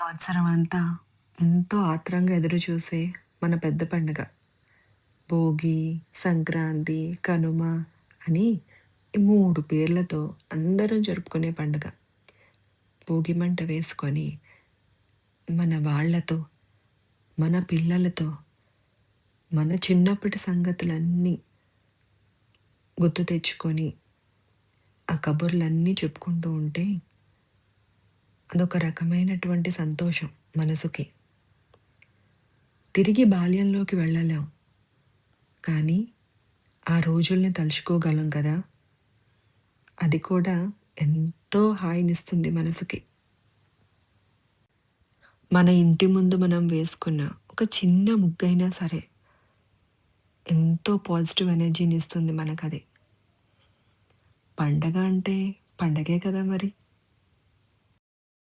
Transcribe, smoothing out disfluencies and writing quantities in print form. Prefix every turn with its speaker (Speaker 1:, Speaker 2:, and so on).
Speaker 1: సంవత్సరం అంతా ఎంతో ఆత్రంగా ఎదురు చూసే మన పెద్ద పండుగ భోగి, సంక్రాంతి, కనుమ అని ఈ 3 పేర్లతో అందరం జరుపుకునే పండుగ. భోగి మంట వేసుకొని మన వాళ్ళతో, మన పిల్లలతో, మన చిన్నప్పటి సంగతులన్నీ గుర్తు తెచ్చుకొని, ఆ కబుర్లన్నీ చెప్పుకుంటూ ఉంటే అదొక రకమైనటువంటి సంతోషం మనసుకి. తిరిగి బాల్యంలోకి వెళ్ళలేం. కానీ ఆ రోజుల్ని తలుచుకోగలం కదా! అది కూడా ఎంతో హాయినిస్తుంది మనసుకి. మన ఇంటి ముందు మనం వేసుకున్న ఒక చిన్న ముగ్గైనా సరే, ఎంతో పాజిటివ్ ఎనర్జీనిస్తుంది మనకది. పండగ అంటే పండగే కదా మరి!